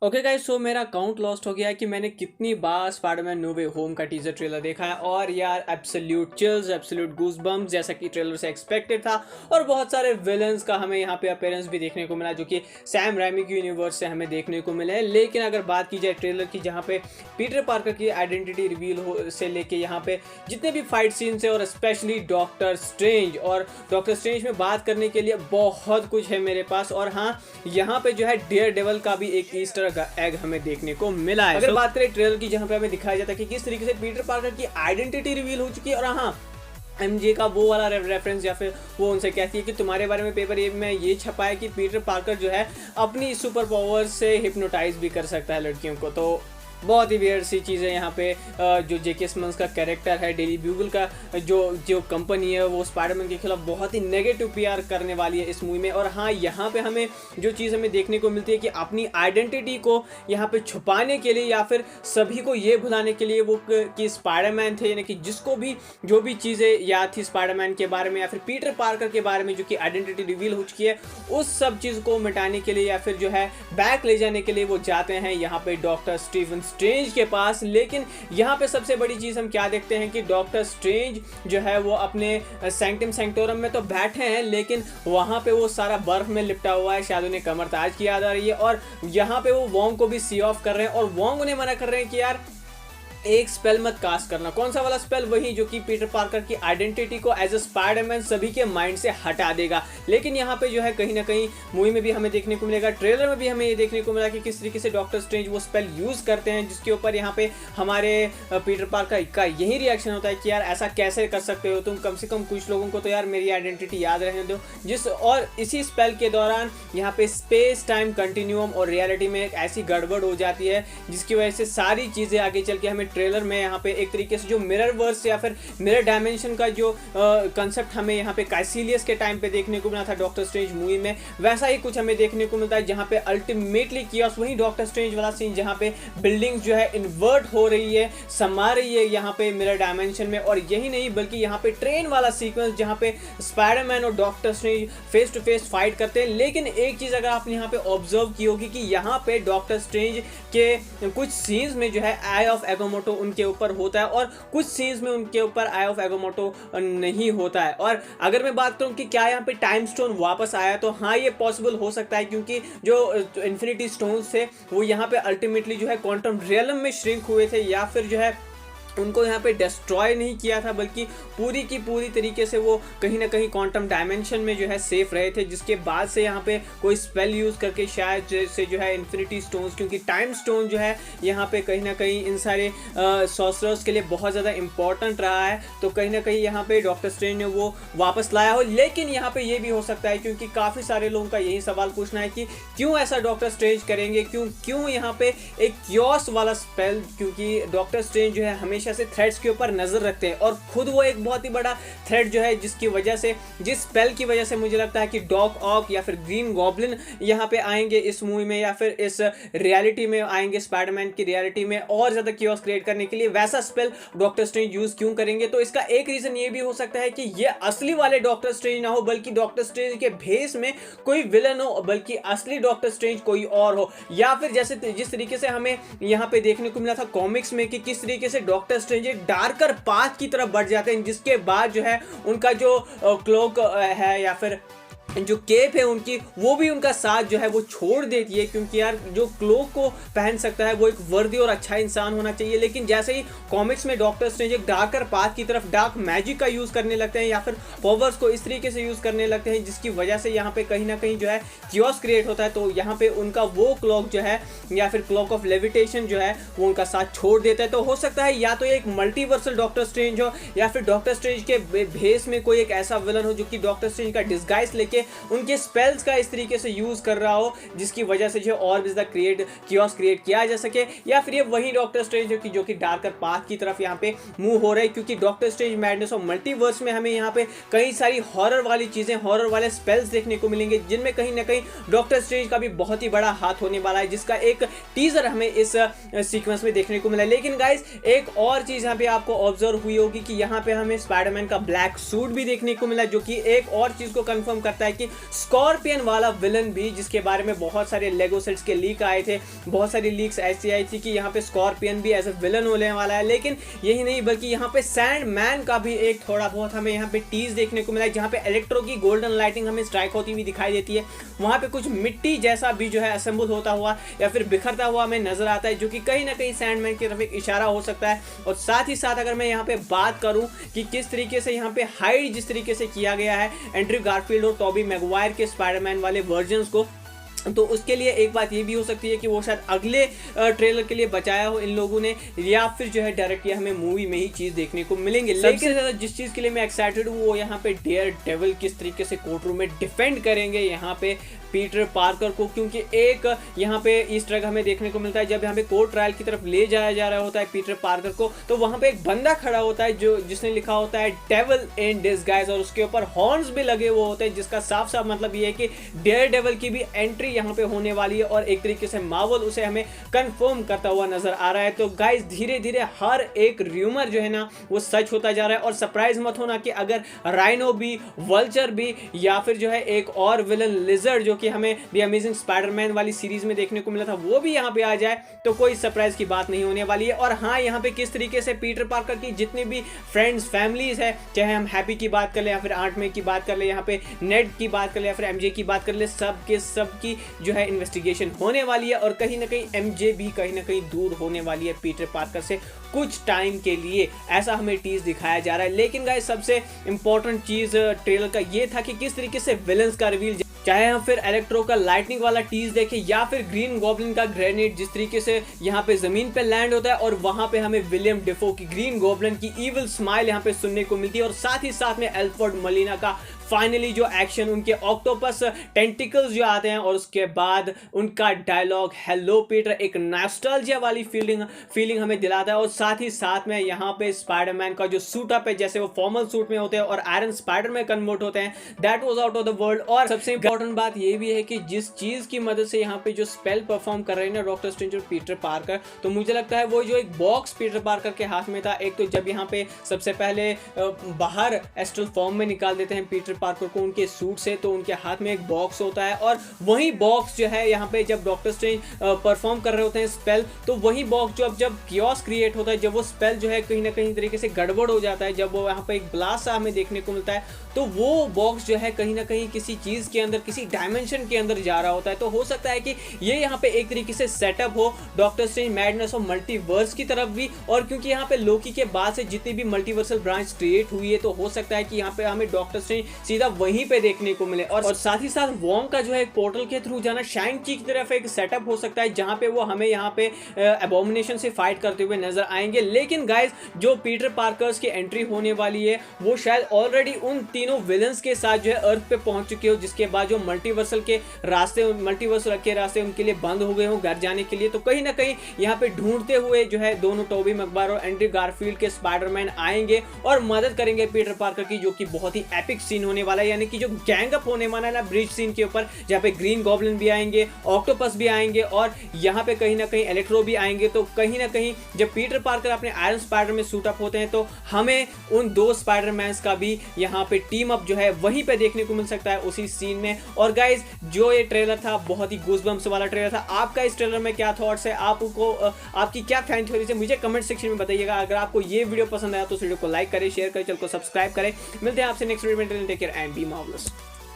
Okay guys, सो मेरा account lost हो गया है कि मैंने कितनी बार स्पाइडरमैन नो वे होम का टीजर ट्रेलर देखा है। और यार absolute chills, absolute goose bumps, जैसा कि ट्रेलर से एक्सपेक्टेड था। और बहुत सारे विलन्स का हमें यहाँ पे अपीयरेंस भी देखने को मिला जो कि सैम रैमी की यूनिवर्स से हमें देखने को मिले हैं। लेकिन अगर बात की जाए ट्रेलर की, जहाँ पे पीटर पार्कर की आइडेंटिटी रिवील हो से लेके यहाँ पे जितने भी फाइट सीन्स है, और स्पेशली डॉक्टर स्ट्रेंज, और डॉक्टर स्ट्रेंज में बात करने के लिए बहुत कुछ है मेरे पास। और हाँ, यहाँ पे जो है डेयर डेवल का भी एक ईस्टर एग हमें देखने को मिला है। अगर बात करें ट्रेलर की, जहां पे हमें दिखाया जाता है कि किस तरीके से पीटर पार्कर की आइडेंटिटी रिवील हो चुकी है। और हाँ, एमजे का वो वाला रेफरेंस, या फिर वो उनसे कहती है कि तुम्हारे बारे में पेपर में ये छपा है कि पीटर पार्कर जो है अपनी सुपर पावर से हिप्नोटाइज भी कर सकता है लड़कियों को। तो बहुत ही वियर्ड सी चीज़ है यहाँ पे। जो जेके सिमंस का कैरेक्टर है, डेली ब्यूगल का जो जो कंपनी है, वो स्पाइडरमैन के खिलाफ बहुत ही नेगेटिव पीआर करने वाली है इस मूवी में। और हाँ, यहाँ पे हमें जो चीज़ हमें देखने को मिलती है कि अपनी आइडेंटिटी को यहाँ पे छुपाने के लिए, या फिर सभी को ये भुलाने के लिए वो कि स्पाइडरमैन थे, यानी कि जिसको भी जो भी चीज़ें याद थी स्पाइडरमैन के बारे में या फिर पीटर पार्कर के बारे में, जो कि आइडेंटिटी रिवील हो चुकी है, उस सब चीज़ को मिटाने के लिए या फिर जो है बैक ले जाने के लिए वो जाते हैं यहाँ पे डॉक्टर स्टीवन स्ट्रेंज के पास। लेकिन यहाँ पे सबसे बड़ी चीज हम क्या देखते हैं कि डॉक्टर स्ट्रेंज जो है वो अपने सैंक्टम सैंक्टोरम में तो बैठे हैं, लेकिन वहां पे वो सारा बर्फ में लिपटा हुआ है। शायद उन्हें कमर ताज की याद आ रही है, और यहाँ पे वो वोंग को भी सी ऑफ कर रहे हैं, और वोंग उन्हें मना कर रहे हैं कि यार एक स्पेल मत कास्ट करना। कौन सा वाला स्पेल? वही जो कि पीटर पार्कर की आइडेंटिटी को एज अ स्पाइडरमैन सभी के माइंड से हटा देगा। लेकिन यहाँ पे जो है कहीं ना कहीं मूवी में भी हमें देखने को मिलेगा, ट्रेलर में भी हमें ये देखने को मिला कि किस तरीके से डॉक्टर स्ट्रेंज वो स्पेल यूज करते हैं, जिसके ऊपर यहाँ पे हमारे पीटर पार्कर का यही रिएक्शन होता है कि यार ऐसा कैसे कर सकते हो तुम, कम से कम कुछ लोगों को तो यार मेरी आइडेंटिटी याद रहने दो। और इसी स्पेल के दौरान यहाँ पे स्पेस टाइम कंटिन्यूम और रियलिटी में एक ऐसी गड़बड़ हो जाती है जिसकी वजह से सारी चीजें आगे चल के हमें ट्रेलर में यहाँ पे एक तरीके से जो मिरर वर्स या फिर मिरर डायमेंशन का जो कंसेप्ट हमें यहाँ पे काइसिलियस के टाइम पे देखने को मिला था डॉक्टर स्ट्रेंज मूवी में, वैसा ही कुछ हमें देखने को मिलता है, जहाँ पे अल्टीमेटली कियास वही डॉक्टर स्ट्रेंज वाला सीन जहाँ पे बिल्डिंग्स जो है इन्वर्ट हो रही है, समा रही है यहाँ पे मिरर डायमेंशन में। और यही नहीं बल्कि यहाँ पे ट्रेन वाला सीक्वेंस जहाँ पे स्पाइडरमैन और Doctor Strange face to face fight करते हैं। लेकिन एक चीज अगर आपने यहाँ पे ऑब्जर्व की होगी कि यहाँ पे डॉक्टर स्ट्रेंज के कुछ सीन्स में जो है आई ऑफ एगोमोटो उनके ऊपर होता है, और कुछ सीन्स में उनके ऊपर आई ऑफ एगोमोटो नहीं होता है। और अगर मैं बात करूं कि क्या यहाँ पे टाइम स्टोन वापस आया, तो हाँ, ये पॉसिबल हो सकता है, क्योंकि जो इन्फिनिटी स्टोन्स थे वो यहाँ पे अल्टीमेटली जो है क्वांटम रियलम में श्रिंक हुए थे, या फिर जो है उनको यहाँ पे डिस्ट्रॉय नहीं किया था, बल्कि पूरी की पूरी तरीके से वो कहीं ना कहीं क्वांटम डायमेंशन में जो है सेफ रहे थे। जिसके बाद से यहाँ पे कोई स्पेल यूज करके शायद जैसे जो है इन्फिनिटी स्टोन्स, क्योंकि टाइम स्टोन जो है यहाँ पे कहीं ना कहीं इन सारे सॉर्सरर्स के लिए बहुत ज़्यादा इंपॉर्टेंट रहा है, तो कहीं ना कहीं यहाँ पे डॉक्टर स्ट्रेंज ने वो वापस लाया हो। लेकिन यहाँ पे ये भी हो सकता है, क्योंकि काफ़ी सारे लोगों का यही सवाल पूछना है कि क्यों ऐसा डॉक्टर स्ट्रेंज करेंगे, क्यों यहाँ पे एक क्योस वाला स्पेल, क्योंकि डॉक्टर स्ट्रेंज जो है हमेशा से थ्रेड्स के ऊपर नजर रखते हैं, और खुद वो एक बहुत ही बड़ा थ्रेड जो है, जिसकी वजह से, जिस स्पेल की वजह से मुझे लगता है कि डॉक ऑक या फिर ग्रीन गॉब्लिन यहाँ पे आएंगे इस मूवी में, या फिर इस रियलिटी में आएंगे, स्पाइडरमैन की रियलिटी में और ज्यादा कियोस क्रिएट करने के लिए वैसा स्पेल डॉक्टर स्ट्रेंज यूज क्यों करेंगे। तो इसका एक रीजन ये भी हो सकता है कि ये असली वाले डॉक्टर स्ट्रेंज ना हो, बल्कि डॉक्टर स्ट्रेंज के भेस में कोई विलन हो, बल्कि असली डॉक्टर स्ट्रेंज कोई और हो। या फिर जैसे जिस तरीके से हमें यहाँ पे देखने को मिला था कॉमिक्स में कि किस तरीके से डॉक्टर स्ट्रेंज एक डार्कर पाथ की तरफ बढ़ जाते हैं, जिसके बाद जो है उनका जो क्लोक है या फिर जो केप है उनकी, वो भी उनका साथ जो है वो छोड़ देती है, क्योंकि यार जो क्लोक को पहन सकता है वो एक वर्दी और अच्छा इंसान होना चाहिए। लेकिन जैसे ही कॉमिक्स में डॉक्टर स्ट्रेंज एक डार्कर पाथ की तरफ डार्क मैजिक का यूज करने लगते हैं, या फिर पावर्स को इस तरीके से यूज करने लगते हैं जिसकी वजह से यहाँ पे कहीं ना कहीं जो है कियोस क्रिएट होता है, तो यहाँ पे उनका वो क्लॉक जो है या फिर क्लॉक ऑफ लेविटेशन जो है वो उनका साथ छोड़ देता है। तो हो सकता है या तो एक मल्टीवर्सल डॉक्टर स्ट्रेंज हो, या फिर डॉक्टर स्ट्रेंज के भेस में कोई एक ऐसा विलन हो जो कि डॉक्टर स्ट्रेंज का डिस्गाइज लेके उनके स्पेल्स का इस तरीके से यूज कर रहा हो, जिसकी वजह से जो और भी ज्यादा कियोस क्रिएट किया जा सके। या फिर ये वही डॉक्टर स्ट्रेंज जो कि डार्कर पाथ की तरफ यहाँ पे मूव हो रहे हैं, क्योंकि doctor strange madness of multiverse में हमें यहाँ पे कई सारी हॉरर वाली चीजें, हॉरर वाले स्पेल्स देखने को मिलेंगे, जिनमें कहीं ना कहीं डॉक्टर स्ट्रेंज का भी बहुत ही बड़ा हाथ होने वाला है, जिसका एक टीजर हमें इस सीक्वेंस में देखने को मिला। लेकिन गाइस, एक और चीज यहाँ पे आपको ऑब्जर्व हुई होगी कि यहाँ पे हमें स्पाइडरमैन का ब्लैक सूट भी देखने को मिला, जो कि एक और चीज को कंफर्म करता है है कि स्कॉर्पियन वाला विलन भी, जिसके बारे में बहुत सारे लेगो सेट्स के लीक आए थे, बहुत सारी लीक्स ऐसी आई थी कि यहाँ पे स्कॉर्पियन भी एज ए विलन होने वाला है। लेकिन यही नहीं, बल्कि यहाँ पे सैंडमैन का भी एक थोड़ा बहुत हमें यहाँ पे टीज देखने को मिला है, जहाँ पे इलेक्ट्रो की गोल्डन लाइटिंग हमें स्ट्राइक होती हुई दिखाई देती है। वहाँ पे कुछ मिट्टी जैसा भी जो है असेंबल होता हुआ या फिर बिखरता हुआ हमें नजर आता है, जो कि कहीं ना कहीं सैंडमैन की तरफ एक इशारा हो सकता है। और साथ ही साथ अगर मैं यहाँ पे बात करूँ कि किस तरीके से यहाँ पे हाइड जिस तरीके से किया गया है एंड्रयू गारफील्ड और टॉबी मैगवायर के स्पाइडरमैन वाले वर्जन्स को, तो उसके लिए एक बात ये भी हो सकती है कि वो शायद अगले ट्रेलर के लिए बचाया हो इन लोगों ने, या फिर जो है डायरेक्टली हमें मूवी में ही चीज देखने को मिलेंगे। लेकिन ज्यादा जिस चीज के लिए मैं एक्साइटेड हूँ वो यहाँ पे डेयर डेविल किस तरीके से कोर्ट रूम में डिफेंड करेंगे यहाँ पे पीटर पार्कर को, क्योंकि एक यहाँ पे ईस्टर एग हमें देखने को मिलता है जब यहाँ पे कोर्ट ट्रायल की तरफ ले जाया जा रहा होता है पीटर पार्कर को, तो वहाँ पे एक बंदा खड़ा होता है जो जिसने लिखा होता है डेविल इन डिसगाइज, और उसके ऊपर हॉर्न्स भी लगे हुए होते हैं, जिसका साफ साफ मतलब ये है कि डेयर डेविल की भी एंट्री यहाँ पे होने वाली है और एक तरीके से मार्वल उसे हमें कंफर्म करता हुआ नजर आ रहा है। तो गाइस धीरे धीरे हर एक र्यूमर जो है ना वो सच होता जा रहा है, और सरप्राइज मत होना कि अगर राइनो भी, वल्चर भी, या फिर जो है एक और विलन लिजर्ड जो कि हमें द अमेजिंग स्पाइडरमैन वाली सीरीज में देखने को मिला था वो भी यहाँ पे आ जाए, तो कोई सरप्राइज की बात नहीं होने वाली है। और हाँ, यहाँ पे किस तरीके से पीटर पार्कर की जितनी भी फ्रेंड्स फैमिलीज है, चाहे हम हैप्पी की बात कर ले या फिर आंट मे की बात कर ले, यहाँ पे नेड की बात कर ले या फिर एमजे की बात कर ले, सब के सब की जो है इन्वेस्टिगेशन होने वाली है, और कहीं ना कहीं एमजे भी कहीं ना कहीं दूर होने वाली है पीटर पार्कर से कुछ टाइम के लिए, ऐसा हमें टीज दिखाया जा रहा है। लेकिन गाइस सबसे इंपॉर्टेंट चीज ट्रेलर का ये था कि किस तरीके से विलन्स का रिवील, चाहे हम फिर इलेक्ट्रो का लाइटनिंग वाला टीज देखें या फिर ग्रीन गॉब्लिन का ग्रेनेड जिस तरीके से यहाँ पे जमीन पे लैंड होता है, और वहां पे हमें विलियम डेफो की ग्रीन गॉब्लिन की इविल स्माइल यहाँ पे सुनने को मिलती है, और साथ ही साथ में एल्फ्रेड मोलिना का फाइनली जो एक्शन, उनके ऑक्टोपस टेंटिकल्स जो आते हैं, और उसके बाद उनका डायलॉग हेलो पीटर एक नॉस्टैल्जिया वाली फीलिंग हमें दिलाता है। और साथ ही साथ में यहाँ पे स्पाइडरमैन का जो सूट अप है, जैसे वो फॉर्मल सूट में होते हैं और आयरन स्पाइडर में कन्वर्ट होते हैं, that was out of the world. और सबसे इंपॉर्टेंट बात ये भी है कि जिस चीज की मदद से यहाँ पे जो स्पेल परफॉर्म कर रहे हैं ना डॉक्टर स्ट्रेंज और पीटर पार्कर, तो मुझे लगता है वो जो एक बॉक्स पीटर पार्कर के हाथ में था, एक तो जब यहाँ पे सबसे पहले बाहर एस्ट्रल फॉर्म में निकाल देते हैं पीटर पार्कर को उनके सूट से, तो उनके हाथ में एक बॉक्स होता है, और वही बॉक्स जो है यहाँ पे जब डॉक्टर स्ट्रेंज परफॉर्म कर रहे होते हैं स्पेल, तो वही बॉक्स जो अब जब कियोस क्रिएट होता है, जब वो स्पेल जो है कहीं ना कहीं तरीके से गड़बड़ हो जाता है, जब वो यहाँ पे एक ब्लास्ट सा हमें देखने को मिलता है, तो वो बॉक्स जो है कहीं ना कहीं किसी चीज के अंदर, किसी डायमेंशन के अंदर जा रहा होता है। तो हो सकता है कि ये यहाँ पे एक तरीके से सेटअप हो doctor strange madness of multiverse की तरफ भी, और क्योंकि यहाँ पे लोकी के बाद से जितनी भी मल्टीवर्सल ब्रांच क्रिएट हुई है, तो हो सकता है कि यहाँ पे हमें डॉक्टर स्ट्रेंज सीधा वहीं पे देखने को मिले। और साथ ही साथ वोंग का जो है पोर्टल के थ्रू जाना शाइन-ची की तरफ एक सेटअप हो सकता है, जहां पे वो हमें यहाँ पे एबोमिनेशन से फाइट करते हुए नजर आएंगे। लेकिन गाइस जो पीटर पार्कर्स की एंट्री होने वाली है वो शायद ऑलरेडी उन तीनों विलन्स के साथ जो है अर्थ पे पहुंच चुके हो, जिसके बाद जो मल्टीवर्सल के रास्ते उनके लिए बंद हो गए हो घर जाने के लिए, तो कहीं ना कहीं यहाँ पे ढूंढते हुए जो है दोनों टोबी मैगवायर और एंड्रयू गारफील्ड के स्पाइडरमैन आएंगे और मदद करेंगे पीटर पार्कर की, जो कि बहुत ही एपिक सीन होने वाला है, यानी कि जो गैंग अप होने वाला है ना ब्रिज सीन के ऊपर, जहाँ पे ग्रीन गॉब्लिन भी आएंगे, ऑक्टोपस भी आएंगे, और यहाँ पे कहीं ना कहीं इलेक्ट्रो भी आएंगे। तो कहीं ना कहीं जब पीटर पार्कर अपने आयरन स्पाइडर में सूट अप होते हैं, तो हमें उन दो स्पाइडरमैन्स का भी यहाँ पे टीम अप जो है वहीं पे देखने को मिल सकता है उसी सीन में। और गाइज जो ये ट्रेलर था बहुत ही गूज़बम्प्स वाला ट्रेलर था। आपका इस ट्रेलर में क्या थॉट्स है, आपको आपकी क्या फैन थ्योरी है, मुझे कमेंट सेक्शन में बताइएगा। अगर आपको ये वीडियो पसंद आया तो इस वीडियो को लाइक करें, शेयर करें, चैनल को सब्सक्राइब करें। मिलते हैं आपसे नेक्स्ट वीडियो में, take care and be marvellous.